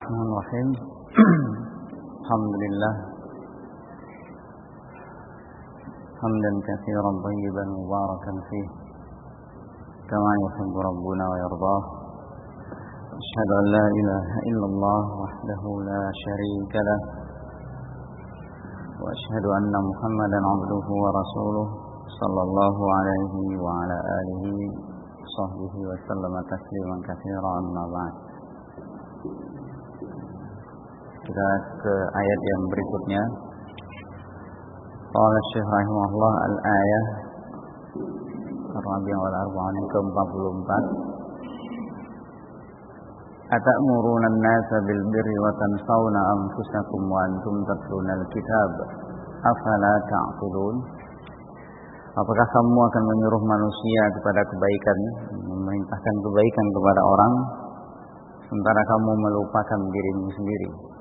Bismillahirrahmanirrahim. Alhamdulillah hamdan katsiran thayyiban mubarakan fih kama yuhibbu rabbuna wa yardah. Asyhadu an la ilaha illallah wahdahu la syarika lah wa asyhadu anna Muhammadan abduhu wa rasuluh sallallahu alaihi wa ala alihi sahbihi wa sallama tasliman katsiran amma ba'd. Kita ke ayat yang berikutnya. Qala Syekh rahimahullah al-ayah Ar-Rabi'ah wal Arba'un ke-44. Atamuruna an-nasa bil birri wa tansawna anfusakum wa antum tatluna al-kitab afala ta'qilun. Apakah kamu akan menyuruh manusia kepada kebaikan, memerintahkan kebaikan kepada orang, sementara kamu melupakan dirimu sendiri?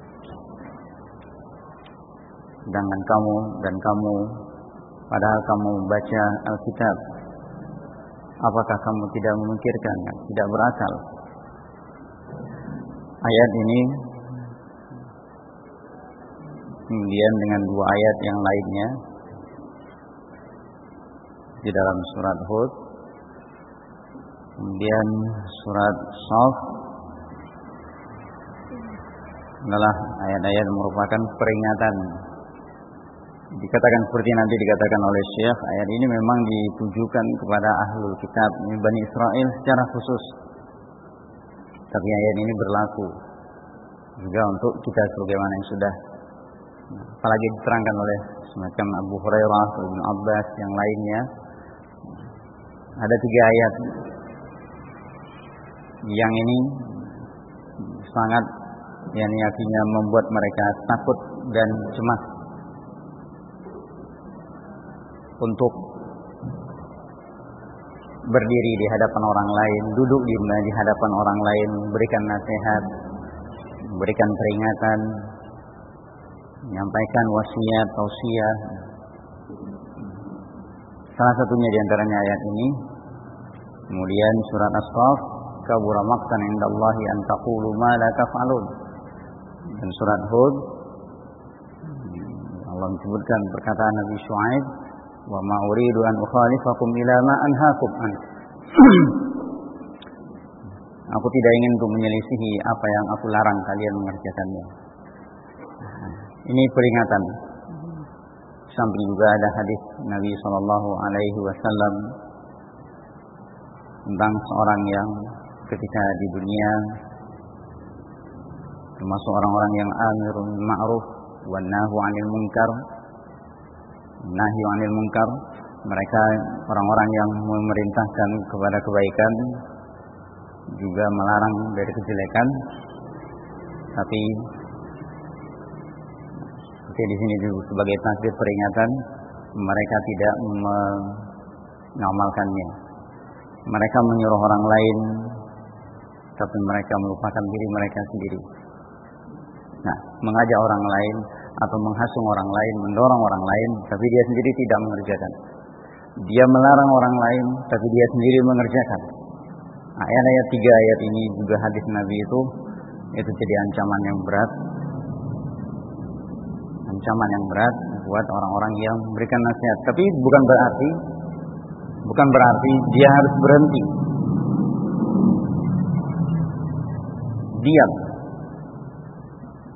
Sedangkan kamu padahal kamu membaca Alkitab, apakah kamu tidak memikirkan, tidak berakal? Ayat ini kemudian dengan dua ayat yang lainnya di dalam surat Hud, kemudian surat Shaf adalah ayat-ayat merupakan peringatan. Dikatakan seperti nanti dikatakan oleh Syekh, ayat ini memang ditujukan kepada ahlul kitab, Bani Israel secara khusus. Tapi ayat ini berlaku juga untuk kita sebagaimana yang sudah apalagi diterangkan oleh semacam Abu Hurairah, Ibnu Abbas yang lainnya. Ada 3 ayat yang ini sangat artinya membuat mereka takut dan cemas untuk berdiri di hadapan orang lain, duduk di hadapan orang lain, memberikan nasihat, memberikan peringatan, menyampaikan wasiat, tausiah. Salah satunya di antaranya ayat ini. Kemudian surat As-Saff, kabura maqtan indallahi an taqulu ma la taf'alun. Dan surat Hud, Allah menyebutkan perkataan Nabi Syuaib, wa ma uridu an ukhalifakum ila ma anhaakum an. Aku tidak ingin untuk menyelisihi apa yang aku larang kalian mengerjakannya. Ini peringatan. Samping juga ada hadis Nabi sallallahu alaihi wasallam tentang seorang yang ketika di dunia termasuk orang-orang yang amirun ma'ruf wan nahu 'anil munkar, nahyu 'anil munkar, mereka orang-orang yang memerintahkan kepada kebaikan juga melarang dari kejelekan. Tapi seperti di sini juga sebagai takdir peringatan, mereka tidak mengamalkannya. Mereka menyuruh orang lain, tapi mereka melupakan diri mereka sendiri. Nah, mengajak orang lain atau menghasung orang lain, mendorong orang lain, tapi dia sendiri tidak mengerjakan. Dia melarang orang lain, tapi dia sendiri mengerjakan. Ayat-ayat 3 ayat ini juga hadis Nabi itu jadi ancaman yang berat. Ancaman yang berat buat orang-orang yang memberikan nasihat. Tapi bukan berarti dia harus berhenti. Diam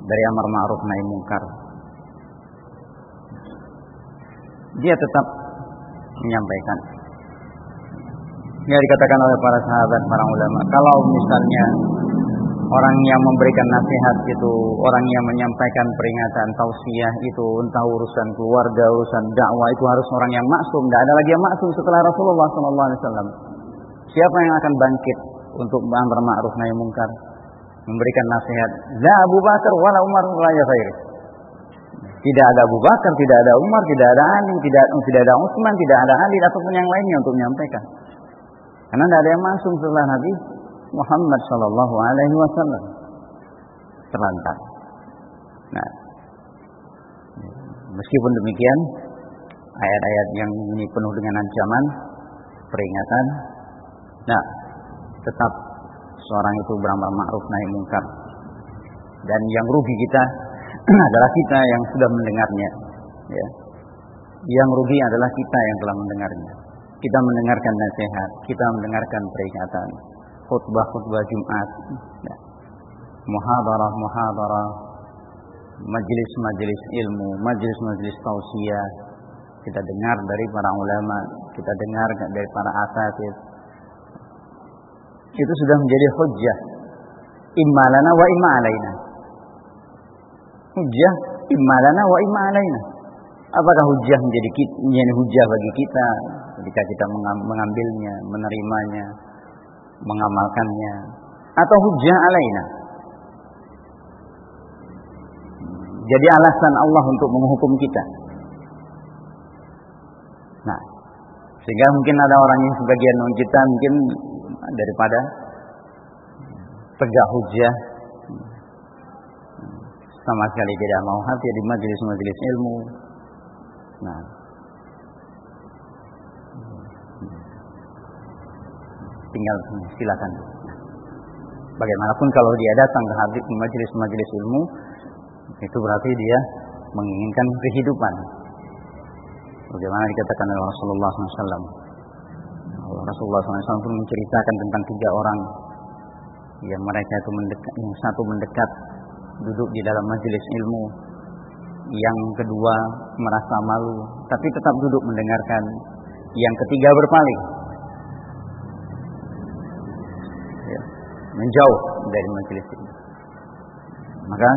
dari amar ma'ruf nahi munkar. Dia tetap menyampaikan. Ini dikatakan oleh para sahabat, para ulama, kalau misalnya orang yang memberikan nasihat itu, orang yang menyampaikan peringatan, tausiah itu, entah urusan keluarga, urusan dakwah, itu harus orang yang maksum. Tidak ada lagi yang maksum setelah Rasulullah SAW. Siapa yang akan bangkit untuk amar ma'ruf nahi munkar, memberikan nasihat? La Abu Bakar wala Umar wala ghairi. Tidak ada Abu Bakar, tidak ada Umar, tidak ada Ali, tidak ada Utsman, tidak ada Ali ataupun yang lainnya untuk menyampaikan. Karena tidak ada yang maksum setelah Nabi Muhammad sallallahu alaihi wasallam. Terlantar. Nah, meskipun demikian, ayat-ayat yang ini penuh dengan ancaman, peringatan. Nah, tetap seorang itu beramal ma'ruf nahi munkar. Dan yang rugi kita adalah kita yang sudah mendengarnya. Ya. Yang rugi adalah kita yang telah mendengarnya. Kita mendengarkan nasihat, kita mendengarkan peringatan, khutbah-khutbah Jumat, ya. Muhadarah, majelis-majelis ilmu, majelis-majelis tausiah. Kita dengar dari para ulama, kita dengar dari para asatidz. Itu sudah menjadi hujjah. Imma lana wa imma alaina. Hujjah imma lana wa imma alaina. Apakah hujjah menjadi hujjah bagi kita ketika kita mengambilnya, menerimanya, mengamalkannya, atau hujjah alaina? Jadi alasan Allah untuk menghukum kita. Nah, sehingga mungkin ada orang yang sebagian kita mungkin daripada tegak hujjah sama sekali tidak mau hadir di majelis-majelis ilmu. Nah, tinggal silakan. Bagaimanapun kalau dia datang ke hadir di majelis-majelis ilmu, itu berarti dia menginginkan kehidupan. Bagaimana dikatakan oleh Rasulullah SAW. Rasulullah SAW pun menceritakan tentang 3 orang yang mereka itu mendekat, yang satu mendekat duduk di dalam majelis ilmu, yang kedua merasa malu tapi tetap duduk mendengarkan, yang ketiga berpaling, ya, menjauh dari majelis ini. Maka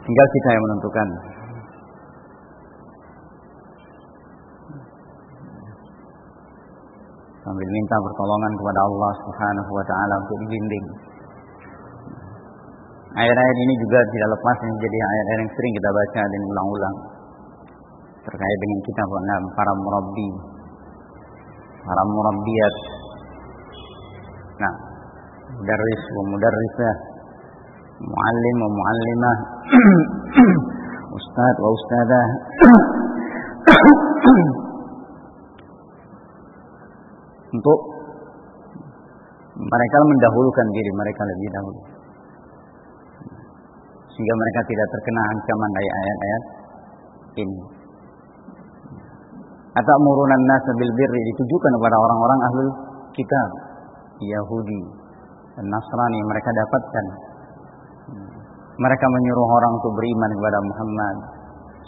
tinggal kita yang menentukan. Sambil minta pertolongan kepada Allah Subhanahu wa taala untuk dibimbing. Ayat-ayat ini juga tidak lepas menjadi ayat-ayat yang sering kita baca dan ulang-ulang terkait dengan kita para murabbi, para murabbiyat. Nah, mudarris wa mudarrisah, muallim wa muallimah, ustaz wa ustadzah. Untuk mereka mendahulukan diri mereka lebih dahulu, sehingga mereka tidak terkena ancaman dari ayat-ayat ini. Atamuruna an-nasa bil birri ditujukan kepada orang-orang ahlul kitab, Yahudi dan Nasrani. Mereka dapatkan mereka menyuruh orang untuk beriman kepada Muhammad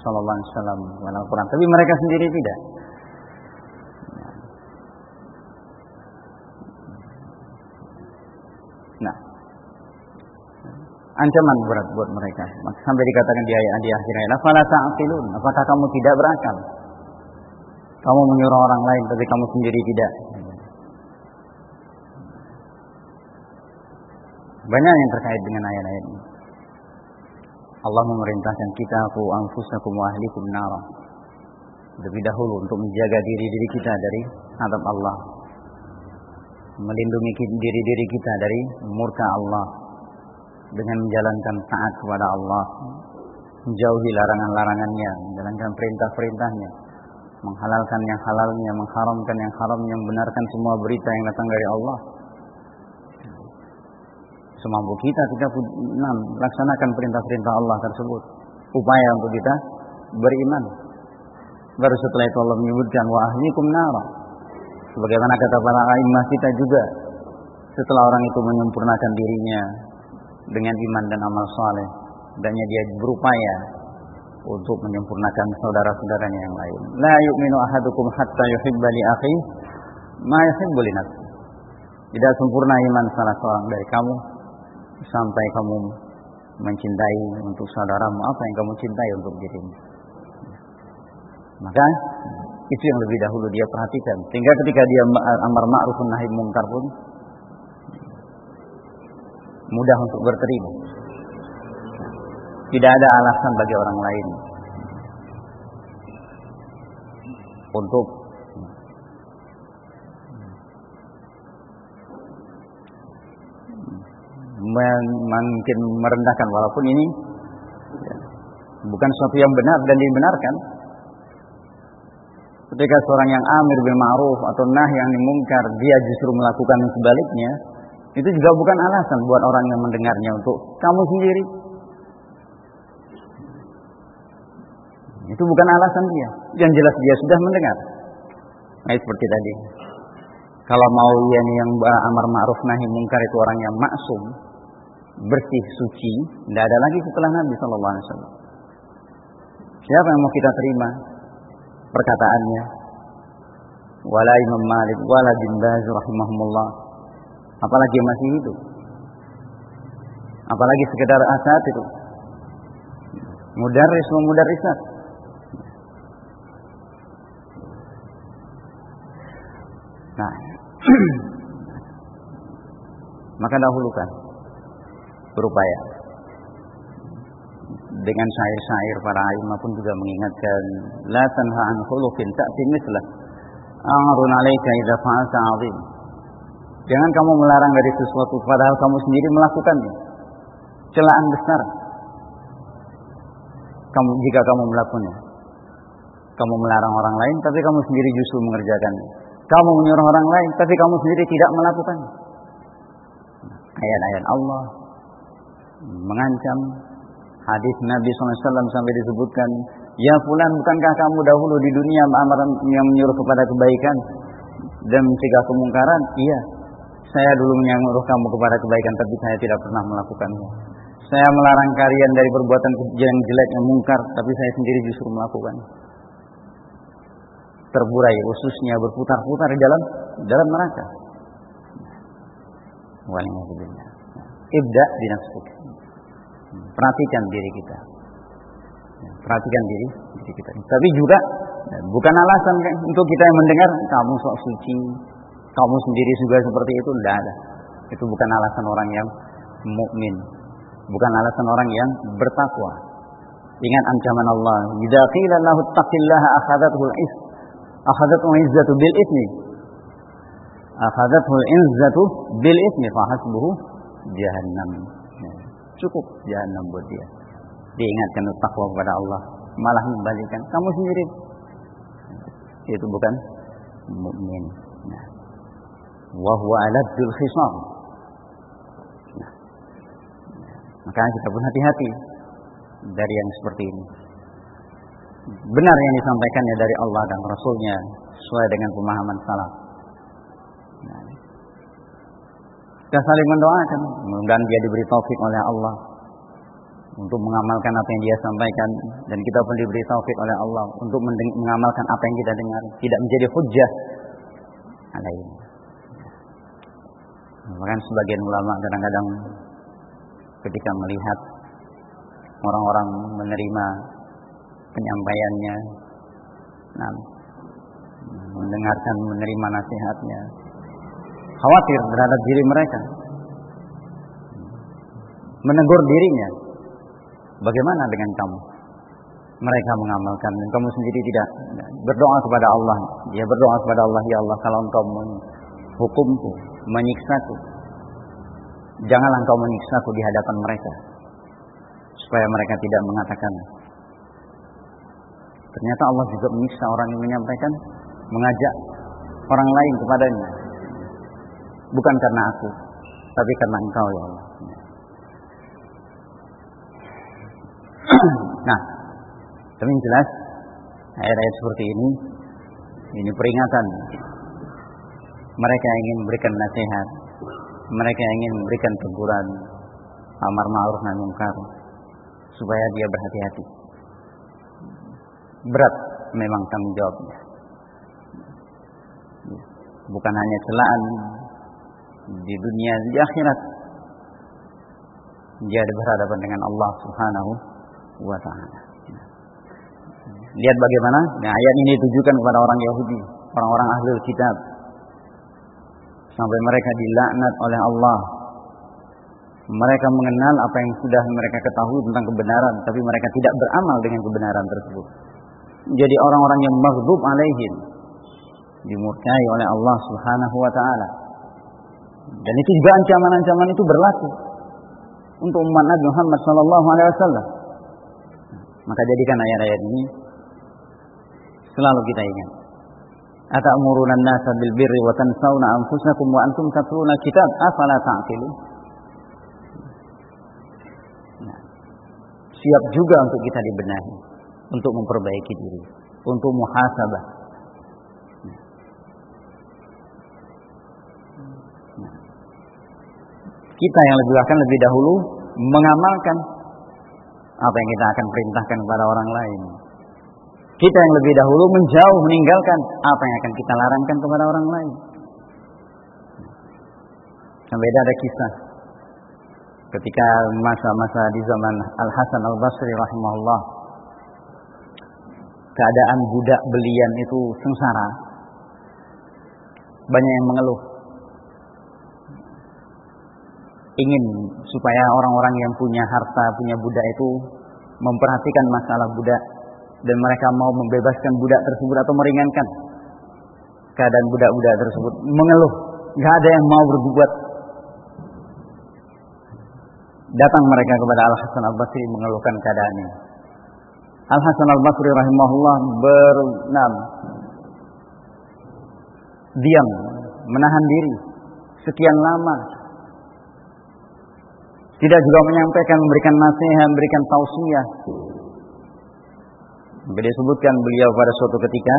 sallallahu alaihi wasallam wal Quran, tapi mereka sendiri tidak. Nah, ancaman berat buat mereka. Sampai dikatakan di ayat di akhir ayat, "Fala ta'qilun?" Apakah kamu tidak berakal? Kamu menyuruh orang lain tapi kamu sendiri tidak. Banyak yang terkait dengan ayat-ayat ini. Allah memerintahkan kita, "Qu anfusakum wa ahlikum nara." Lebih dahulu untuk menjaga diri-diri kita dari azab Allah. Melindungi diri-diri kita dari murka Allah dengan menjalankan taat kepada Allah, menjauhi larangan-larangannya, menjalankan perintah-perintahnya, menghalalkan yang halalnya, mengharamkan yang haramnya, membenarkan semua berita yang datang dari Allah. Semampu kita laksanakan perintah-perintah Allah tersebut, upaya untuk kita beriman. Baru setelah itu Allah menyebutkan wa ahlikum nara. Sebagaimana kata para a'immah kita juga, setelah orang itu menyempurnakan dirinya dengan iman dan amal saleh, dan dia berupaya untuk menyempurnakan saudara-saudaranya yang lain. La yu'minu ahadukum hatta yuhibba li akhihi ma yuhibbu li nafsihi. Tidak sempurna iman salah seorang dari kamu sampai kamu mencintai untuk saudaramu apa yang kamu cintai untuk dirimu. Maka itu yang lebih dahulu dia perhatikan, sehingga ketika dia amar ma'ruf nahi munkar pun mudah untuk berterima. Tidak ada alasan bagi orang lain untuk mungkin merendahkan, walaupun ini bukan sesuatu yang benar dan dibenarkan. Ketika seorang yang amir bil ma'ruf atau nahi anil munkar dia justru melakukan sebaliknya, Itu juga bukan alasan buat orang yang mendengarnya untuk kamu sendiri. Itu bukan alasan dia. Yang jelas dia sudah mendengar. Nah, seperti tadi. Kalau mau yang amar ma'ruf nahi mungkar itu orang yang maksum, bersih, suci, tidak ada lagi setelah Nabi sallallahu alaihi wasallam. Siapa yang mau kita terima perkataannya? Wala Imam Malik, wala Bin Baz rahimahumullah. Apalagi yang masih hidup. Apalagi sekedar asat itu. Mudarrisat. Nah, maka dahulukan berupaya dengan syair-syair para a'immah pun juga mengingatkan la tanha an khuluqin ta'ti mislah a'run 'alaika idza fa'alta 'azim. Jangan kamu melarang dari sesuatu padahal kamu sendiri melakukannya. Celaan besar jika kamu melakukannya. Kamu melarang orang lain tapi kamu sendiri justru mengerjakannya. Kamu menyuruh orang lain tapi kamu sendiri tidak melakukannya. Ayat-ayat Allah mengancam, hadis Nabi SAW sampai disebutkan, ya fulan, bukankah kamu dahulu di dunia amaran yang menyuruh kepada kebaikan dan mencegah kemungkaran? Iya, saya dulu menyuruh kamu kepada kebaikan tapi saya tidak pernah melakukannya. Saya melarang kalian dari perbuatan yang jelek, yang mungkar, tapi saya sendiri justru melakukannya. Terburai ususnya berputar-putar di dalam neraka. Waliyahzubillah. Ibda bi nafsik. Perhatikan diri kita. Perhatikan diri kita. Tapi juga bukan alasan kan untuk kita yang mendengar kamu sok suci, kamu sendiri juga seperti itu, tidak ada. Itu bukan alasan orang yang mukmin. Bukan alasan orang yang bertakwa. Ingat ancaman Allah, "Idza qila lahu ittaqillaha akhadhathu al-izzatu bil itsmi." Akhadhathu al-izzatu bil itsmi fa hasbuhu jahannam. Cukup jahannam buat dia. Diingatkan takwa kepada Allah, malah membalikkan kamu sendiri. Itu bukan mukmin. Wa huwa aladul khisam. Maka kita pun hati-hati dari yang seperti ini. Benar yang disampaikannya dari Allah dan Rasulnya sesuai dengan pemahaman salaf. Kita saling mendoakan, mudah-mudahan dia diberi taufik oleh Allah untuk mengamalkan apa yang dia sampaikan, dan kita pun diberi taufik oleh Allah untuk mengamalkan apa yang kita dengar, tidak menjadi hujjah alaihi. Bahkan sebagian ulama kadang-kadang ketika melihat orang-orang menerima penyampaiannya, mendengarkan, menerima nasihatnya, khawatir terhadap diri mereka, menegur dirinya. Bagaimana dengan kamu? Mereka mengamalkan dan kamu sendiri tidak. Berdoa kepada Allah. Dia berdoa kepada Allah, ya Allah, kalau engkau menghukumku, menyiksaku, janganlah engkau menyiksaku di hadapan mereka, supaya mereka tidak mengatakan. Ternyata Allah juga menyiksa orang yang menyampaikan, mengajak orang lain kepadanya. Bukan karena aku, tapi karena engkau, ya Allah. Nah, tapi yang jelas ayat-ayat seperti ini peringatan. Mereka ingin memberikan nasihat, mereka ingin memberikan teguran, amar ma'ruf nahi munkar, supaya dia berhati-hati. Berat memang tanggung jawabnya. Bukan hanya celaan di dunia, di akhirat dia ada berhadapan dengan Allah Subhanahu wa ta'ala. Lihat bagaimana ayat ini ditujukan kepada orang Yahudi, orang-orang ahlul kitab, sampai mereka dilaknat oleh Allah. Mereka mengenal apa yang sudah mereka ketahui tentang kebenaran, tapi mereka tidak beramal dengan kebenaran tersebut. Jadi orang-orang yang maghdub alaihim, dimurkai oleh Allah Subhanahu wa ta'ala. Dan itu juga ancaman-ancaman itu berlaku untuk umat Nabi Muhammad sallallahu alaihi wasallam. Maka jadikan ayat-ayat ini selalu kita ingat. Atamuruna an-nasa bil birri wa tansawna anfusakum wa antum tatluna kitab afala ta'qilun. Nah, siap juga untuk kita dibenahi, untuk memperbaiki diri, untuk muhasabah. Nah, kita yang lebih dahulu mengamalkan apa yang kita akan perintahkan kepada orang lain. Kita yang lebih dahulu menjauh, meninggalkan apa yang akan kita larangkan kepada orang lain. Sampai ada kisah ketika masa-masa di zaman Al-Hasan Al-Basri rahimahullah, keadaan budak belian itu sengsara. Banyak yang mengeluh, ingin supaya orang-orang yang punya harta, punya budak itu memperhatikan masalah budak, dan mereka mau membebaskan budak tersebut atau meringankan keadaan budak-budak tersebut. Mengeluh, nggak ada yang mau berbuat. Datang mereka kepada Al-Hasan Al-Basri mengeluhkan keadaan ini. Al-Hasan Al-Basri rahimahullah diam, menahan diri sekian lama. Tidak juga menyampaikan, memberikan nasihat, memberikan tausiah. Disebutkan beliau pada suatu ketika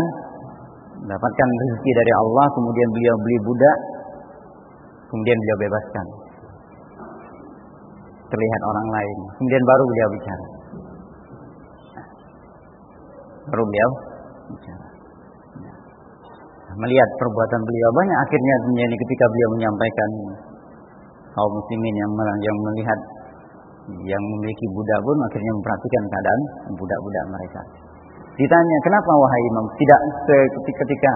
mendapatkan rezeki dari Allah, kemudian beliau beli budak, kemudian beliau bebaskan. Terlihat orang lain, kemudian baru beliau bicara. Melihat perbuatan beliau banyak, akhirnya menjadi ketika beliau menyampaikan, kaum muslimin yang melihat, yang memiliki budak pun akhirnya memperhatikan keadaan budak-budak mereka. Ditanya, kenapa wahai imam tidak ketika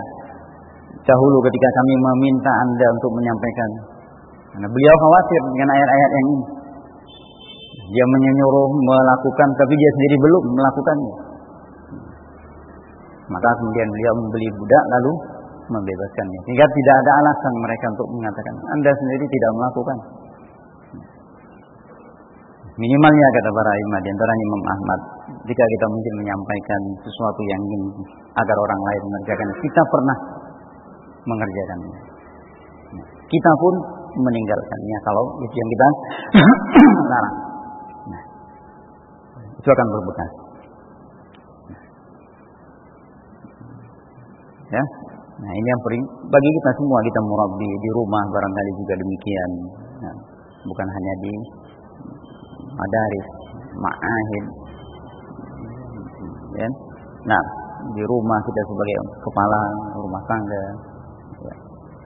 dahulu ketika kami meminta anda untuk menyampaikan? Karena beliau khawatir dengan ayat-ayat yang ini. Dia menyuruh melakukan, tapi dia sendiri belum melakukannya. Maka kemudian beliau membeli budak lalu membebaskannya. Sehingga tidak ada alasan mereka untuk mengatakan, anda sendiri tidak melakukan. Minimalnya kata para imam, di antaranya Imam Ahmad, jika kita mungkin menyampaikan sesuatu yang ingin agar orang lain mengerjakan, kita pernah mengerjakannya. Kita pun meninggalkannya kalau itu yang kita larang. Nah, itu akan berbekas. Ya. Nah, ini yang paling bagi kita semua, kita murabbi di rumah barangkali juga demikian. Nah, bukan hanya di madaris, ma'ahid. Ya. Nah, di rumah kita sebagai kepala rumah tangga. Ya.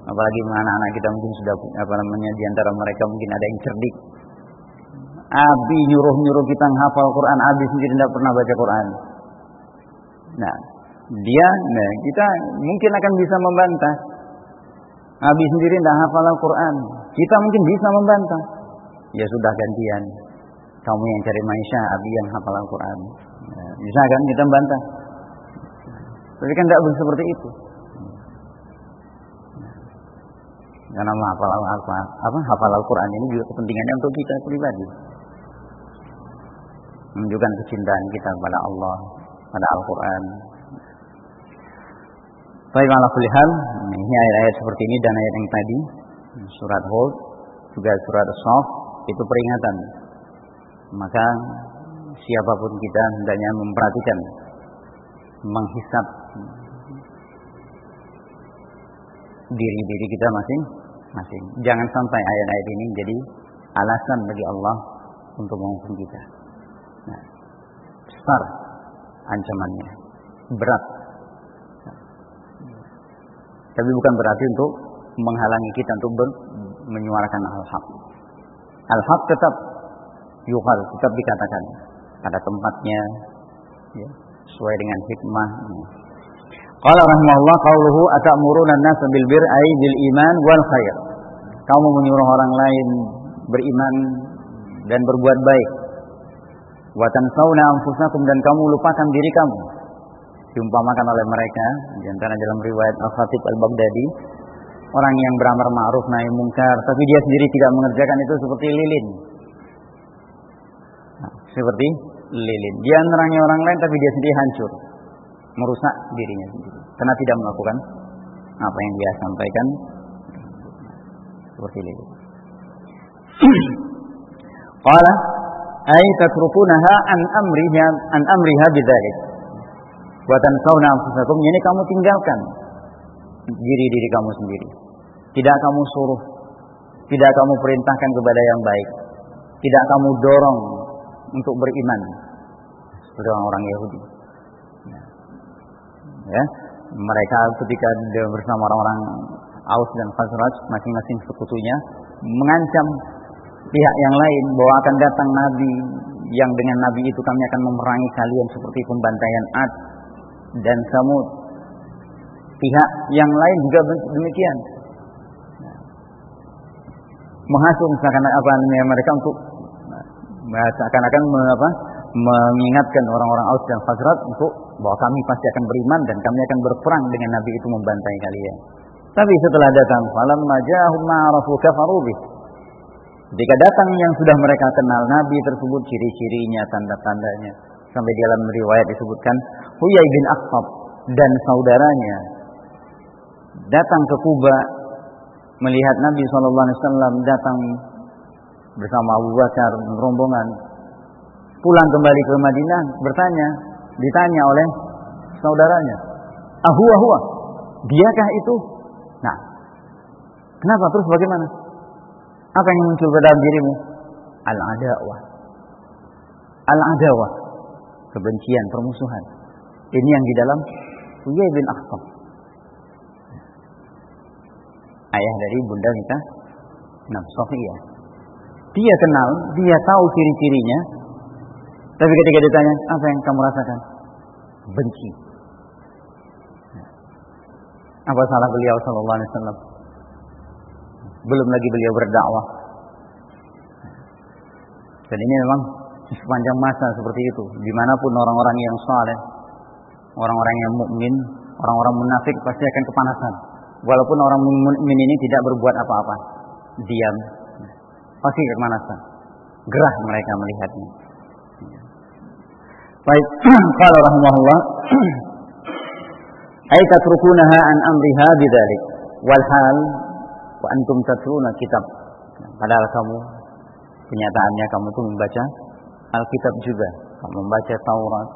Apalagi anak-anak kita mungkin sudah di antara mereka mungkin ada yang cerdik. Abi nyuruh kita menghafal Quran, abi sendiri tidak pernah baca Quran. Nah, kita mungkin akan bisa membantah. Abi sendiri tidak hafal Al-Quran, kita mungkin bisa membantah. Ya sudah gantian, kamu yang cari maisha, abi yang hafal Al-Quran. Bisa kan kita membantah? Tapi kan tidak seperti itu. Karena hafal Al-Quran ini juga kepentingannya untuk kita pribadi, menunjukkan kecintaan kita kepada Allah, pada Al-Quran. Baik, ala kulli hal, ini ayat-ayat seperti ini dan ayat yang tadi, surat Hud, juga surat As-Saff, itu peringatan. Maka siapapun kita hendaknya memperhatikan, menghisap diri-diri kita masing-masing. Jangan sampai ayat-ayat ini menjadi alasan bagi Allah untuk menghukum kita. Nah, besar ancamannya, berat. Tapi bukan berarti untuk menghalangi kita untuk menyuarakan al-haq. Al-haq tetap yuqal, tetap dikatakan pada tempatnya, ya, sesuai dengan hikmah. Qala rahimahullah qauluhu atamuruna an-nasa bil birri ay bil iman wal khair. Kamu menyuruh orang lain beriman dan berbuat baik. Wa tansawna anfusakum, dan kamu lupakan diri kamu. Diumpamakan oleh mereka di antara dalam riwayat Al-Khatib Al-Baghdadi, orang yang beramar ma'ruf nahi munkar tapi dia sendiri tidak mengerjakan itu seperti lilin. Nah, seperti lilin. Dia menerangi orang lain tapi dia sendiri hancur, merusak dirinya sendiri karena tidak melakukan apa yang dia sampaikan. Seperti itu. Qala ay tatrukunaha an amriha bidzalik wa tansawna anfusakum, yani kamu tinggalkan diri kamu sendiri. Tidak kamu suruh, tidak kamu perintahkan kepada yang baik, tidak kamu dorong untuk beriman seperti orang-orang Yahudi. Ya, mereka ketika bersama orang-orang Aus dan Khazraj, masing-masing sekutunya, mengancam pihak yang lain bahwa akan datang nabi yang dengan nabi itu kami akan memerangi kalian seperti pembantaian Ad dan Samud. Pihak yang lain juga demikian, menghasut mereka untuk seakan-akan mengingatkan orang-orang Aus dan Khazraj untuk bahwa kami pasti akan beriman dan kami akan berperang dengan nabi itu membantai kalian. Tapi setelah datang falamma ja'ahum ma'arafu kafaru bih, ketika datang yang sudah mereka kenal nabi tersebut, ciri-cirinya, tanda-tandanya, sampai di dalam riwayat disebutkan Huyai bin Akhtab dan saudaranya datang ke Kuba melihat Nabi SAW datang bersama Abu Bakar dan rombongan, pulang kembali ke Madinah, ditanya oleh saudaranya, huwa, diakah itu? Nah, kenapa, terus bagaimana? Apa yang muncul pada dirimu? Al-adawah, kebencian, permusuhan. Ini yang di dalam Huyai bin Akhtab, ayah dari bunda kita Sofiyah. Dia kenal, dia tahu ciri-cirinya, tapi ketika ditanya, apa yang kamu rasakan? Benci. Apa salah beliau sallallahu alaihi wasallam? Belum lagi beliau berdakwah. Dan ini memang sepanjang masa seperti itu. Dimanapun orang-orang yang saleh, orang-orang yang mukmin, orang-orang munafik pasti akan kepanasan. Walaupun orang mukmin ini tidak berbuat apa-apa, diam, pasti kepanasan. Gerah mereka melihatnya. Baik, qala rahimahullah, ay tatrukunaha an amriha bidzalik wal hal wa antum tatluna kitab. Padahal kamu kenyataannya kamu tuh membaca Alkitab juga, kamu membaca Taurat,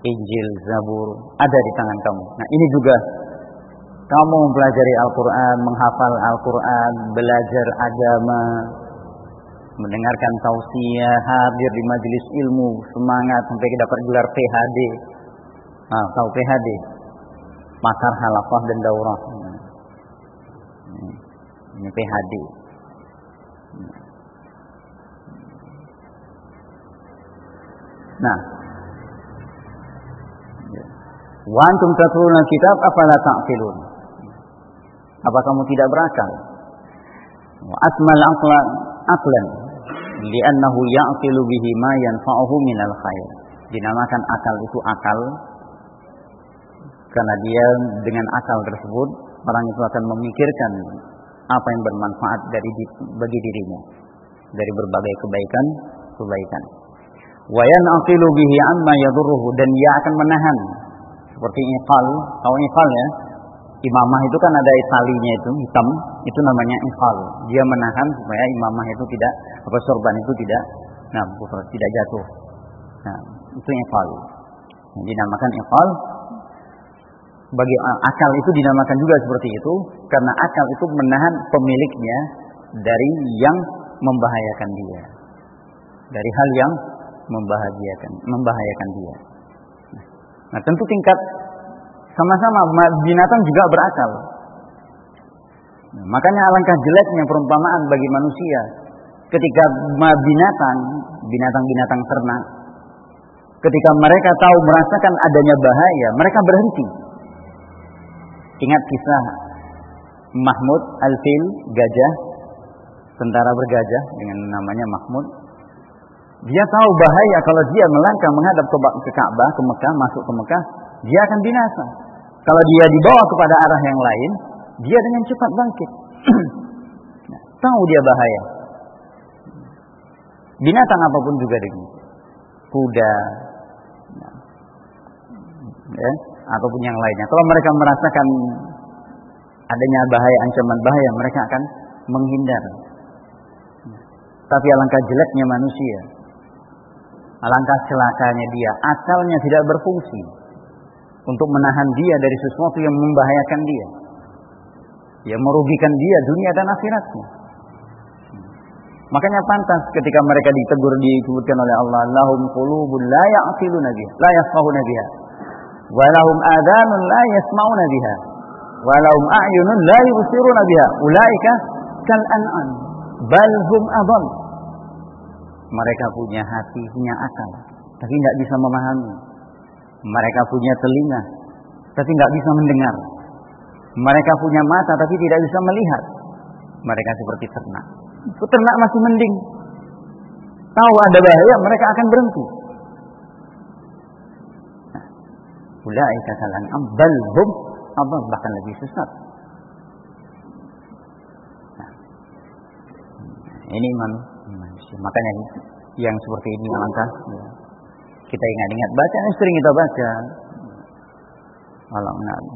Injil, Zabur, ada di tangan kamu. Nah, ini juga kamu mempelajari Al-Quran, menghafal Al-Quran, belajar agama, mendengarkan tausiah, hadir di majelis ilmu, semangat sampai dapat gelar PhD. Tahu PhD? Pakar halaqah dan daurah. Ini PhD. Nah, wa antum tatluna kitab afala ta'qilun. Apa kamu tidak berakal? Wa asmal aqlan li'annahu ya'qilu bihi ma yanfa'uhu minal khair. Dinamakan akal itu akal karena dia dengan akal tersebut orang itu akan memikirkan apa yang bermanfaat bagi dirinya dari berbagai kebaikan. Wa yanqilu bihi amma yadurruhu, dan dia akan menahan seperti iqal. Tahu iqal ya? Imamah itu kan ada talinya itu hitam, itu namanya iqal. Dia menahan supaya imamah itu tidak sorban itu tidak jatuh. Nah, itu iqal. Dinamakan iqal. Bagi akal itu dinamakan juga seperti itu karena akal itu menahan pemiliknya dari yang membahayakan dia, dari hal yang membahayakan dia. Nah, tentu tingkat sama-sama binatang juga berakal. Nah, makanya alangkah jeleknya perumpamaan bagi manusia ketika binatang-binatang ternak, ketika mereka tahu merasakan adanya bahaya, mereka berhenti. Ingat kisah Mahmud al-Fil, gajah, tentara bergajah dengan namanya Mahmud. Dia tahu bahaya kalau dia melangkah menghadap ke Ka'bah, ke Mekah, masuk ke Mekah, dia akan binasa. Kalau dia dibawa kepada arah yang lain, dia dengan cepat bangkit. Tahu dia bahaya. Binatang apapun juga demikian. Kuda, ataupun yang lainnya. Kalau mereka merasakan adanya bahaya, ancaman bahaya, mereka akan menghindar. Tapi alangkah jeleknya manusia, alangkah celakanya dia, akalnya tidak berfungsi untuk menahan dia dari sesuatu yang membahayakan dia, yang merugikan dia dunia dan akhiratnya. Makanya pantas ketika mereka ditegur, disebutkan oleh Allah, lahum qulubun la ya'qiluna biha, la yafqahuna biha, wa lahum adhanun la yasma'una biha, wa lahum a'yunun la yubsiruna biha, ulaika kal an'am bal hum adall. Mereka punya hati, punya akal, tapi tidak bisa memahami. Mereka punya telinga, tapi tidak bisa mendengar. Mereka punya mata, tapi tidak bisa melihat. Mereka seperti ternak. Ternak masih mending. Tahu ada bahaya, mereka akan berhenti. Ulaika kal an'am bal hum adall, bahkan lebih sesat. Ini manusia. Makanya yang seperti ini alangkah kita ingat-ingat, baca yang sering kita baca.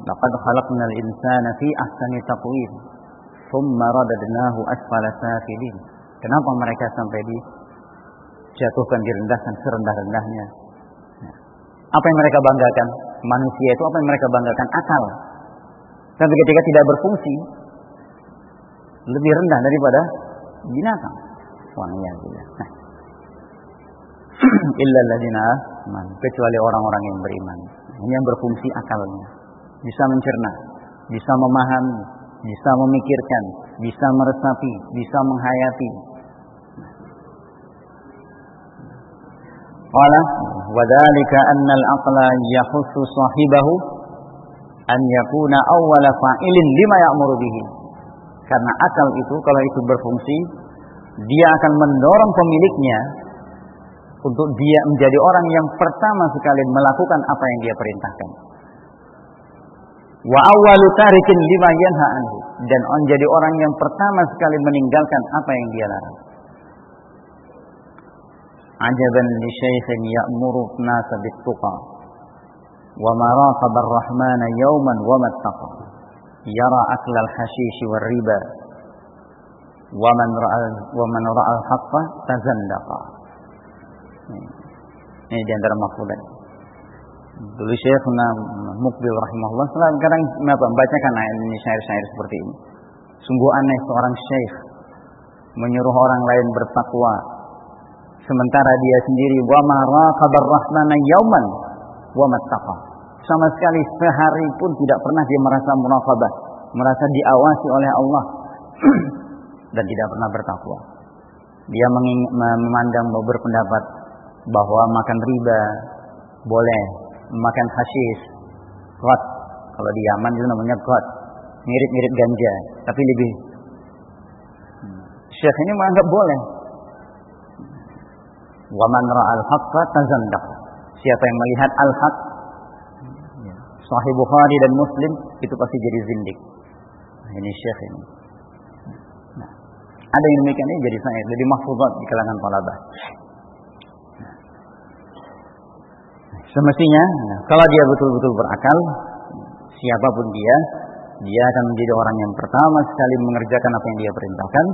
Laqad khalaqnal insana fi ahsani taqwim, thumma radadnahu asfala safilin. Kenapa mereka sampai dijatuhkan, direndahkan serendah-rendahnya? Apa yang mereka banggakan? Manusia itu apa yang mereka banggakan? Akal. Tapi ketika tidak berfungsi, lebih rendah daripada binatang. Nah, illa alladziina amanu, kecuali orang-orang yang beriman. Ini yang berfungsi akalnya, bisa mencerna, bisa memahami, bisa memikirkan, bisa meresapi, bisa menghayati. Qala wa dzalika anna al-aqla yahussu sahibahu an yakuna awwala fa'ilin lima ya'muru bihi. Karena akal itu kalau itu berfungsi, dia akan mendorong pemiliknya untuk dia menjadi orang yang pertama sekali melakukan apa yang dia perintahkan. Wa awwalu tarikin lima yanha anhu, dan menjadi orang yang pertama sekali meninggalkan apa yang dia larang. Ajaban li syaikhin ya'muru an-nasa bit-tuqa wa maraqaba ar-rahmana yawman wa mattaqa yara akla al-hashish war-riba wa man ra'a al-haqqa tazandaqa. Ini di antara makfulat. Dulu Syekhuna Muqbil rahimahullah kadang membacakan ayat ini, syair-syair seperti ini. Sungguh aneh seorang syekh menyuruh orang lain bertakwa, sementara dia sendiri wa ma raqabar rahmana yauman wa mattaqa. Sama sekali sehari pun tidak pernah dia merasa muraqabah, merasa diawasi oleh Allah dan tidak pernah bertakwa. Dia memandang, berpendapat bahwa makan riba boleh, makan hasyis, ghot, kalau di Yaman itu namanya ghot, mirip-mirip ganja, tapi lebih. Syekh ini menganggap boleh. Wa man ra'al haqqa tazandaq. Siapa yang melihat al-haq, Sahih Bukhari dan Muslim, itu pasti jadi zindik. Ini syekh ini. Nah, ada yang demikian ini jadi syair, jadi mahfuzat di kalangan talabah. Semestinya, kalau dia betul-betul berakal, siapapun dia akan menjadi orang yang pertama sekali mengerjakan apa yang dia perintahkan,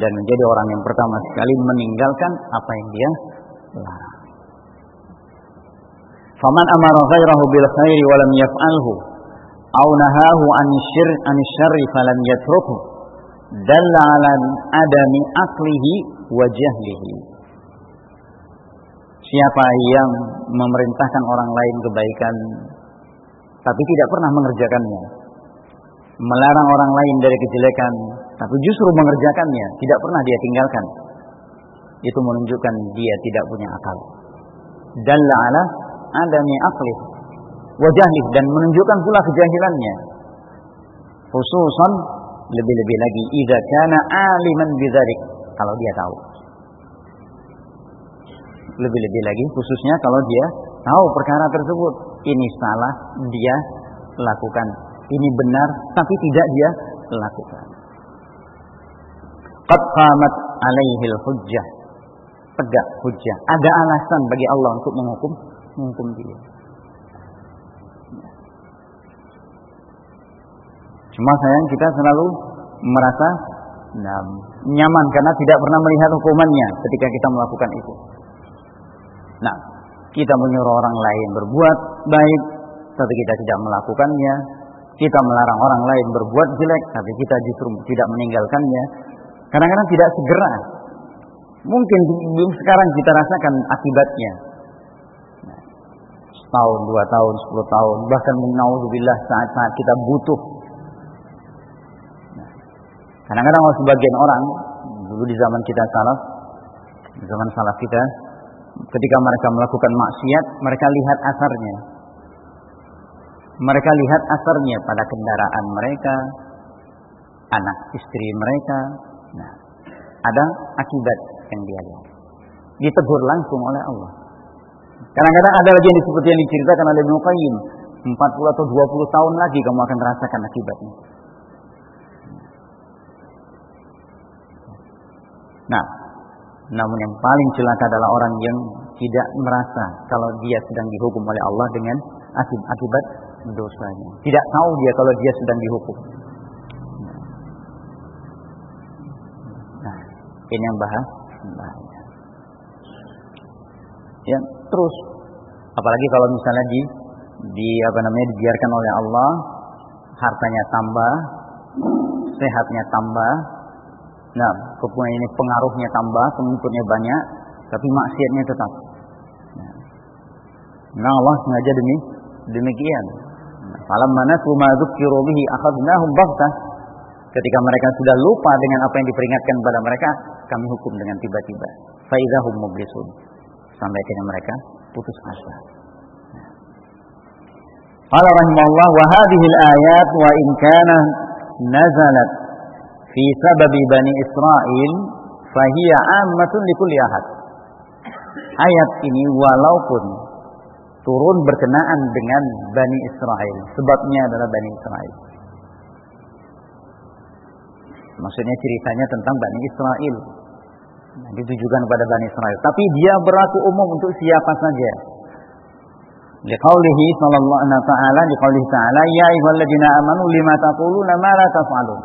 dan menjadi orang yang pertama sekali meninggalkan apa yang dia larang. Faman amara ghairahu bil khairi wa lam yaf'alhu aw nahahu 'anil syarri falam yatrukhu dalla 'ala adami aqlihi wa jahlihi. Siapa yang memerintahkan orang lain kebaikan tapi tidak pernah mengerjakannya, melarang orang lain dari kejelekan tapi justru mengerjakannya, tidak pernah dia tinggalkan, itu menunjukkan dia tidak punya akal. Dalla 'ala adami aqlih wa jahlih, dan menunjukkan pula kejahilannya. Khususan lebih-lebih lagi idza kana aliman bidzalik, kalau dia tahu. Lebih-lebih lagi khususnya kalau dia tahu perkara tersebut, ini salah dia lakukan, ini benar tapi tidak dia lakukan. Qad qamat alaihi al-hujjah, tegak hujjah, ada alasan bagi Allah untuk menghukum dia. Cuma sayang kita selalu merasa nyaman karena tidak pernah melihat hukumannya ketika kita melakukan itu. Nah, kita menyuruh orang lain berbuat baik, tapi kita tidak melakukannya. Kita melarang orang lain berbuat jelek, tapi kita justru tidak meninggalkannya. Kadang-kadang tidak segera. Mungkin belum sekarang kita rasakan akibatnya. Setahun, 2 tahun, 10 tahun, bahkan naudzubillah saat-saat kita butuh. Kadang-kadang sebagian orang dulu di zaman kita salaf, di zaman salaf kita, ketika mereka melakukan maksiat, mereka lihat asarnya. Mereka lihat asarnya pada kendaraan mereka, anak istri mereka. Nah, ada akibat yang dia lihat. Ditegur langsung oleh Allah. Kadang-kadang ada lagi yang seperti yang diceritakan oleh Ibnu Qayyim, 40 atau 20 tahun lagi kamu akan merasakan akibatnya. Nah, namun yang paling celaka adalah orang yang tidak merasa kalau dia sedang dihukum oleh Allah dengan akibat dosanya. Tidak tahu dia kalau dia sedang dihukum. Nah, ini yang bahaya. Ya, terus apalagi kalau misalnya dibiarkan oleh Allah, hartanya tambah, sehatnya tambah. Nah, kemudian ini pengaruhnya tambah, pengikutnya banyak, tapi maksiatnya tetap. Nah, Allah sengaja demikian. Falamma nasu ma dzukkiru bihi akhadnahum baghtah. Ketika mereka sudah lupa dengan apa yang diperingatkan pada mereka, kami hukum dengan tiba-tiba. Fa idzahum mublisun. Sampai akhirnya mereka putus asa. Qala rahimahullah wa hadhihi al-ayat wa in kana nazalat fi sababi Bani Israil fahiya ammatun likulli ahad. Ayat ini walaupun turun berkenaan dengan Bani Israil, sebabnya adalah Bani Israil. Maksudnya ceritanya tentang Bani Israil. Ditujukan kepada Bani Israil, tapi dia berlaku umum untuk siapa saja. Liqaulihi sallallahu alaihi ta'ala ya ayyuhalladzina amanu lima taquluna ma la taf'alun.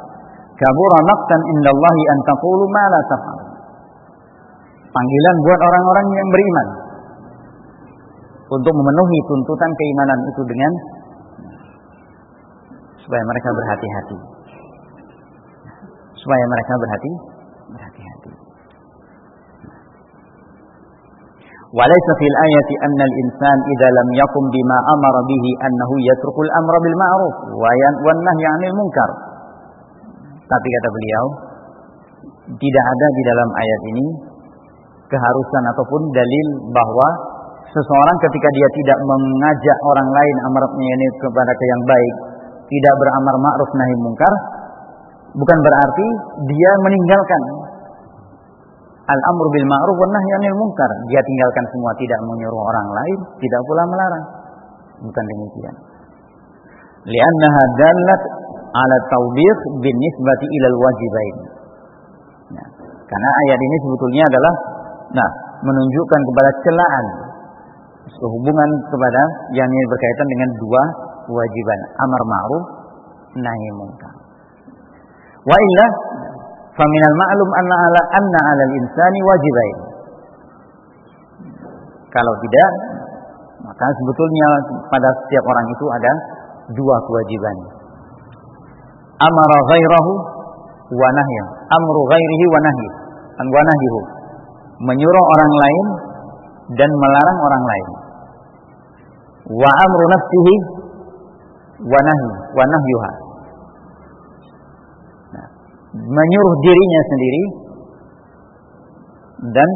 Kabura maqtan indallahi an taqulu ma la taf'alun. Panggilan buat orang-orang yang beriman untuk memenuhi tuntutan keimanan itu dengan supaya mereka berhati-hati. Supaya mereka berhati-hati. Walaysa fil ayati anna al-insan idza lam yaqum bima amara bihi annahu yatrukul amra bil ma'ruf wa nahya 'anil munkar. Tapi kata beliau, tidak ada di dalam ayat ini keharusan ataupun dalil bahwa seseorang ketika dia tidak mengajak orang lain amarnya ini kepada yang baik, tidak beramar ma'ruf nahi munkar, bukan berarti dia meninggalkan al-amru bil ma'ruf wa nahyi 'anil munkar. Dia tinggalkan semua, tidak menyuruh orang lain, tidak pula melarang. Bukan demikian. Li'annaha dallat 'ala tawbih bin nisbati ila al-wajibain. Nah, karena ayat ini sebetulnya adalah menunjukkan kepada celaan sehubungan kepada yang berkaitan dengan dua kewajiban, amar ma'ruf, nahi munkar. Wa illa faminal ma'lum anna 'alal insani wajibain. Kalau tidak, maka sebetulnya pada setiap orang itu ada dua kewajiban. Amara ghairahu wa nahya. Amru ghairihi wa nahyi. Wa nahyuhu. Menyuruh orang lain dan melarang orang lain. Wa amru nafsihi wa nahyuha. Menyuruh dirinya sendiri dan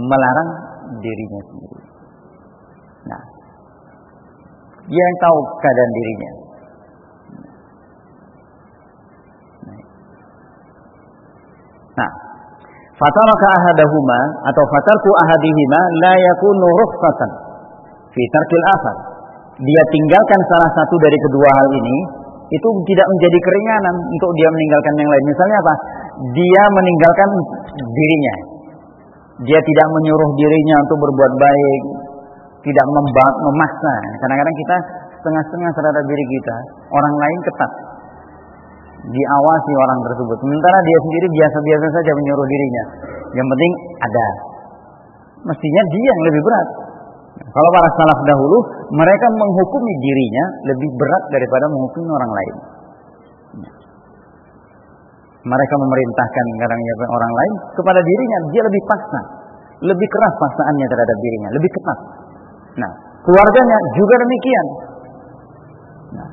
melarang dirinya sendiri. Nah, dia yang tahu keadaan dirinya. Nah, fataraka ahadahuma atau fatarku ahadihima la yakunu rukhsatan fi tarkil akhar. Dia tinggalkan salah satu dari kedua hal ini, itu tidak menjadi keringanan untuk dia meninggalkan yang lain. Misalnya apa? Dia meninggalkan dirinya. Dia tidak menyuruh dirinya untuk berbuat baik, tidak memaksa. Kadang-kadang kita setengah-setengah terhadap diri kita, orang lain ketat. diawasi orang tersebut. Sementara dia sendiri biasa-biasa saja menyuruh dirinya. Yang penting ada. Mestinya dia yang lebih berat. Kalau para salaf dahulu, mereka menghukumi dirinya lebih berat daripada menghukumi orang lain. Mereka memerintahkan kadang-kadang orang lain kepada dirinya, dia lebih paksa, lebih keras paksaannya terhadap dirinya, lebih ketat. Nah, keluarganya juga demikian. Nah,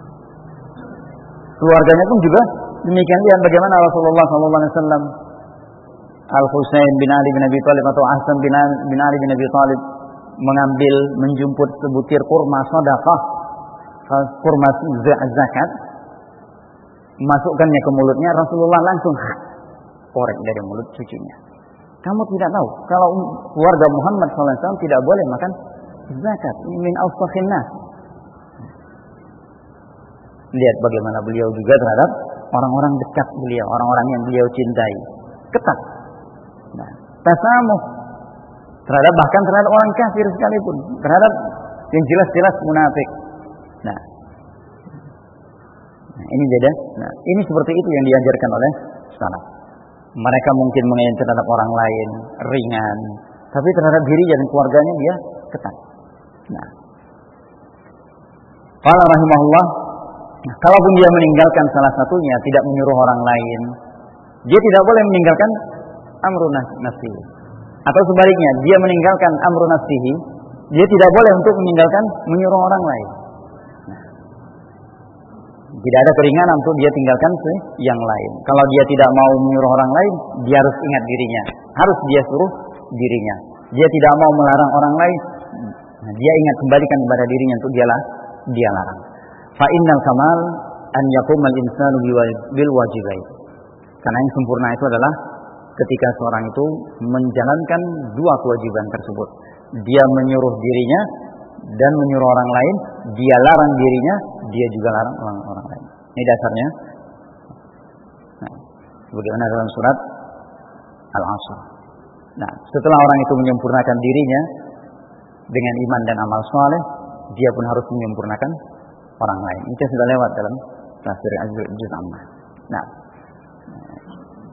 keluarganya pun juga demikian. Lihat bagaimana Rasulullah SAW, Al-Husain bin Ali bin Abi Thalib atau Hasan bin Ali bin Abi Thalib menjemput sebutir kurma sedekah, kurma zakat, masukkannya ke mulutnya. Rasulullah langsung korek dari mulut cucunya. Kamu tidak tahu kalau keluarga Muhammad SAW tidak boleh makan zakat, min awsakhin nas. Lihat bagaimana beliau juga terhadap orang-orang dekat beliau, orang-orang yang beliau cintai, ketat. Nah, tasamuh bahkan terhadap orang kafir sekalipun, terhadap yang jelas-jelas munafik. Nah, ini beda. Nah, ini seperti itu yang diajarkan oleh salaf. Mereka mungkin mengayomi terhadap orang lain ringan, tapi terhadap diri dan keluarganya dia ketat. Nah, qala rahimahullah, kalaupun dia meninggalkan salah satunya, tidak menyuruh orang lain, dia tidak boleh meninggalkan amrun nafsihi. Atau sebaliknya, dia meninggalkan amrun nafsihi, dia tidak boleh untuk meninggalkan menyuruh orang lain. Tidak ada keringanan untuk dia tinggalkan yang lain. Kalau dia tidak mau menyuruh orang lain, dia harus ingat dirinya, harus dia suruh dirinya. Dia tidak mau melarang orang lain, nah, dia ingat kembalikan kepada dirinya untuk dia larang. Fa innal kamal an yaqumal insanu bil wajibain. Karena yang sempurna itu adalah ketika seorang itu menjalankan dua kewajiban tersebut. Dia menyuruh dirinya dan menyuruh orang lain, dia larang dirinya, dia juga larang orang lain. Ini dasarnya. Nah, sebagaimana dalam surat Al-Asr. Nah, setelah orang itu menyempurnakan dirinya dengan iman dan amal saleh, dia pun harus menyempurnakan orang lain. Itu sudah lewat dalam tafsir Juz Ammah. Nah,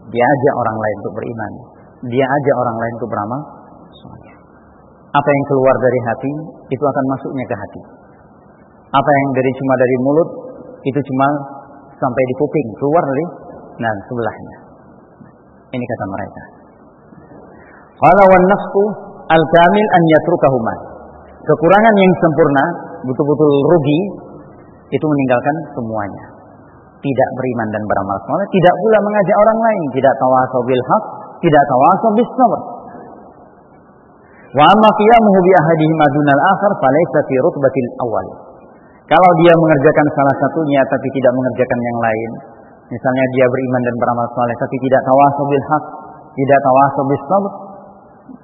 dia ajak orang lain untuk beriman, dia ajak orang lain untuk beramal saleh. Apa yang keluar dari hati itu akan masuknya ke hati. Apa yang cuma dari mulut itu cuma sampai di kuping, keluar dari sebelahnya. Ini kata mereka. Qala wan nafsu al-kamil an yatrukahuma. Kekurangan yang sempurna, betul-betul rugi, itu meninggalkan semuanya. Tidak beriman dan beramal saleh, tidak pula mengajak orang lain, tidak tawasau bil haq, tidak tawasau bis sabr. Wa amma qiyamuhu bi ahadihima dunal akhar falaysa fi rutbatil awwal. Kalau dia mengerjakan salah satunya tapi tidak mengerjakan yang lain, misalnya dia beriman dan beramal saleh tapi tidak tawasau bil haq, tidak tawasau bis sabr,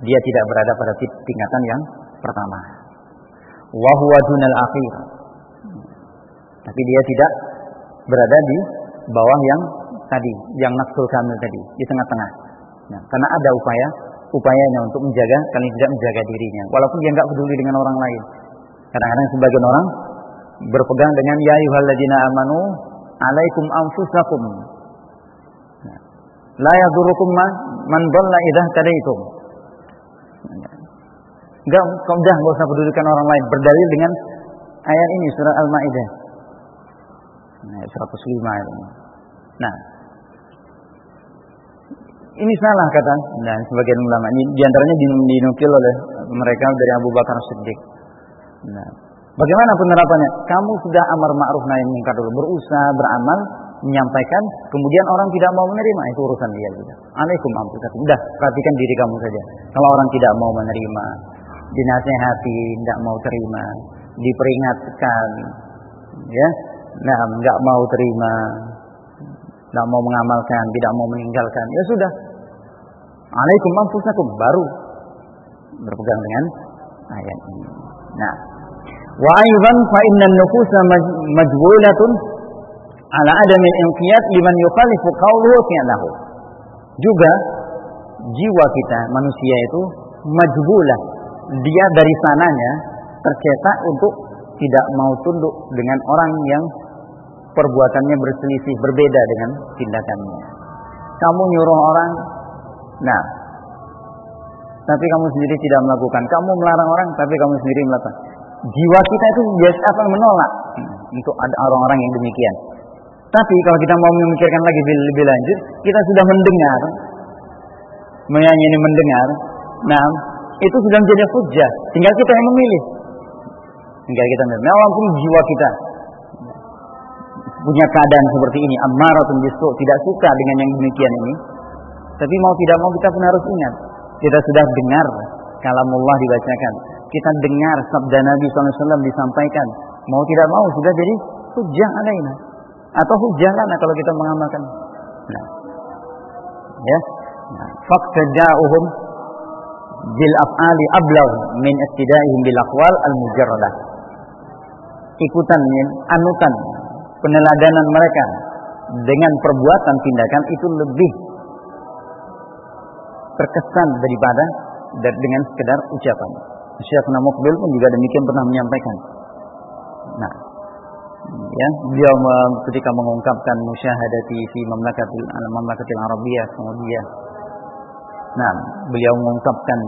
dia tidak berada pada tingkatan yang pertama. Wa huwa dunal akhir. Tapi dia tidak berada di bawah yang tadi, yang nafsul kamil tadi, di tengah-tengah. Nah, karena ada upayanya untuk menjaga, kalau tidak menjaga dirinya, walaupun dia enggak peduli dengan orang lain. Kadang-kadang sebagian orang berpegang dengan ya ayyuhalladzina amanu alaikum anfusakum. Nah, la yadurrukum man dhalla idza tadaitum. Enggak usah pedulikan orang lain, berdalil dengan ayat ini surah Al-Maidah. Nah, 105 ini. Nah, ini salah kata dan sebagian ulama. Ini diantaranya dinukil oleh mereka dari Abu Bakar Siddiq. Nah, bagaimana penerapannya? Kamu sudah amar ma'ruf nahi munkar dulu, berusaha beramal, menyampaikan, kemudian orang tidak mau menerima, itu urusan dia juga. Alaikum anfusakum. Udah, perhatikan diri kamu saja. Kalau orang tidak mau menerima, dinasehati, tidak mau terima, diperingatkan, ya. Nah, enggak mau terima, enggak mau mengamalkan, tidak mau meninggalkan, ya sudah. Alaikum anfusakum, baru berpegang dengan ayat ini. Nah, wa aidan fa inna an-nufusa majbulatun ala adami al-inqiyad liman yukhalifu qawluhu fi'lahu. Juga jiwa kita manusia itu majbulah, dia dari sananya tercetak untuk tidak mau tunduk dengan orang yang perbuatannya berselisih, berbeda dengan tindakannya. Kamu nyuruh orang, nah, tapi kamu sendiri tidak melakukan. Kamu melarang orang, tapi kamu sendiri melakukan. Jiwa kita itu biasa akan menolak untuk ada orang-orang yang demikian. Tapi kalau kita mau memikirkan lagi lebih lanjut, kita sudah mendengar, mendengar, nah, itu sudah menjadi hujjah. Tinggal kita yang memilih. Tinggal kita memilih. Walaupun jiwa kita punya keadaan seperti ini, ammaratun bisu, tidak suka dengan yang demikian ini, tapi mau tidak mau kita pun harus ingat, kita sudah dengar kalamullah dibacakan, kita dengar sabda Nabi SAW disampaikan, mau tidak mau sudah jadi hujjah alaina, atau hujjah lana kalau kita mengamalkan. Nah, ya, faqtada'uhum bil af'ali ablagh min istidaihim bil aqwal al mujarradah. Ikutan, anutan, peneladanan mereka dengan perbuatan tindakan itu lebih terkesan daripada dengan sekedar ucapan. Syekh Muqbil pun juga demikian pernah menyampaikan. Nah, ya, beliau ketika mengungkapkan musyahadati fi mamlakatil Arabiyah kemudian, nah, beliau mengungkapkan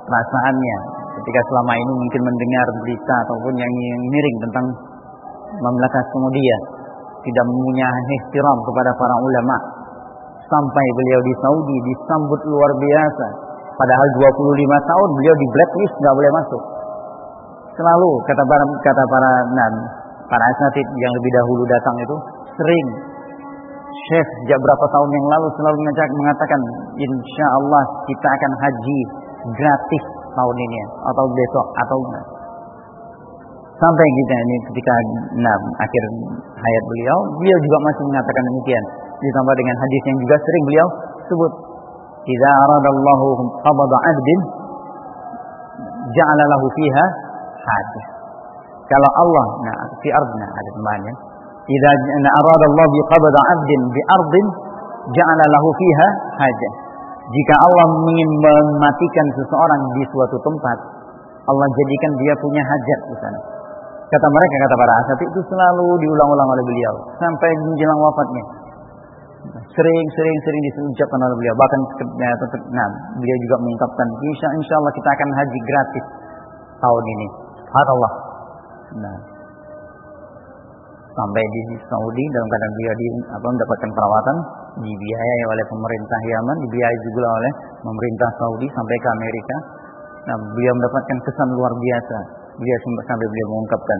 perasaannya ketika selama ini mungkin mendengar berita ataupun yang miring tentang Mamlakat Saudiyah, tidak mempunyai ihtiram kepada para ulama, sampai beliau di Saudi disambut luar biasa. Padahal 25 tahun beliau di blacklist, nggak boleh masuk. Selalu kata para asatid yang lebih dahulu datang itu sering, Syekh sejak berapa tahun yang lalu selalu mengatakan, insya Allah kita akan haji gratis tahun ini atau besok atau sampai kita ini ketika akhir hayat beliau juga masih mengatakan demikian. Ditambah dengan hadis yang juga sering beliau sebut, idza aradallahu qabada 'abdin ja'ala lahu fiha hajah. Kalau Allah, fi ardna ada tambahannya, idza aradallahu bi qabada 'abdin bi ardin ja'ala lahu fiha hajah. Jika Allah ingin mematikan seseorang di suatu tempat, Allah jadikan dia punya hajat di sana. Kata para asatid itu selalu diulang-ulang oleh beliau sampai menjelang wafatnya. Sering diucapkan oleh beliau. Bahkan beliau juga mengungkapkan, insya Allah kita akan haji gratis tahun ini. Subhanallah. Nah, sampai di Saudi dalam keadaan beliau mendapatkan perawatan, dibiayai oleh pemerintah Yaman, dibiayai juga oleh pemerintah Saudi sampai ke Amerika. Nah, beliau mendapatkan kesan luar biasa. Beliau sampai beliau mengungkapkan,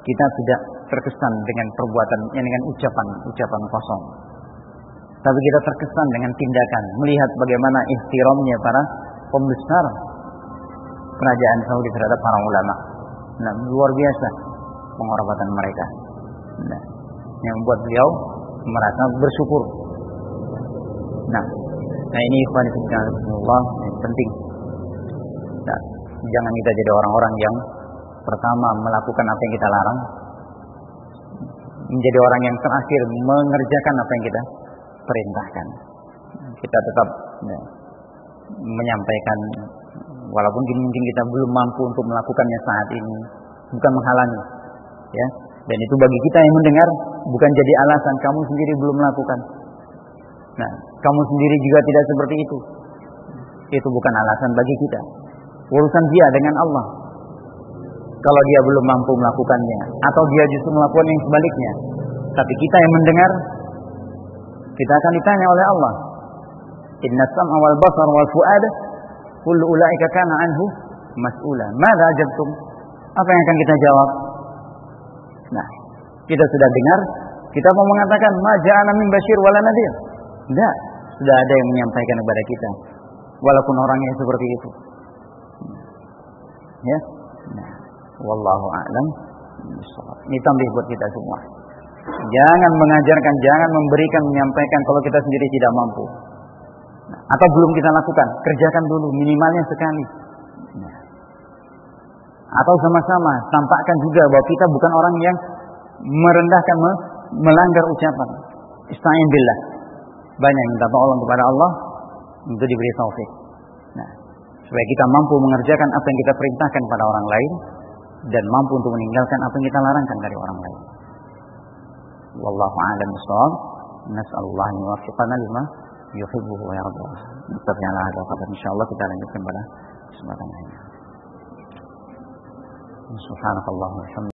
kita tidak terkesan dengan perbuatan, dengan ucapan kosong. Tapi kita terkesan dengan tindakan, melihat bagaimana ihtiramnya para pembesar kerajaan Saudi terhadap para ulama. Nah, luar biasa penghormatan mereka. Nah, yang membuat beliau merasa bersyukur. Nah ini ikhwan fillah yang penting. Nah, jangan kita jadi orang-orang yang pertama melakukan apa yang kita larang, menjadi orang yang terakhir mengerjakan apa yang kita perintahkan. Kita tetap menyampaikan, walaupun mungkin kita belum mampu untuk melakukannya saat ini, bukan menghalangi, ya. Dan itu bagi kita yang mendengar bukan jadi alasan kamu sendiri belum melakukan. Nah, kamu sendiri juga tidak seperti itu. Itu bukan alasan bagi kita. Urusan dia dengan Allah. Kalau dia belum mampu melakukannya, atau dia justru melakukan yang sebaliknya, tapi kita yang mendengar, kita akan ditanya oleh Allah. Inna sam'a wal basar wal fu'ada kullu ulaika kana anhu mas'ula. Madza ajabtum? Apa yang akan kita jawab? Nah, kita sudah dengar, kita mau mengatakan ma ja'ana min basyir wala nadhir. Enggak, sudah ada yang menyampaikan kepada kita, walaupun orangnya seperti itu. Ya. Nah, wallahu a'lam. Ini tambih buat kita semua. Jangan mengajarkan, jangan memberikan, menyampaikan kalau kita sendiri tidak mampu. Atau belum kita lakukan, kerjakan dulu minimalnya sekali. Atau sama-sama tampakkan juga bahwa kita bukan orang yang merendahkan, melanggar ucapan. Ista'in billah. Banyak minta tolong kepada Allah untuk diberi taufik. Nah, supaya kita mampu mengerjakan apa yang kita perintahkan pada orang lain dan mampu untuk meninggalkan apa yang kita larangkan dari orang lain. Wallahu a'lam bishawab. Nas'alullah an yuwaffiqana lima yuhibbu wa yarda. Ternyata ada kata insyaallah kita lanjutkan pada kesempatan lain. Subhanakallahumma wa bihamdika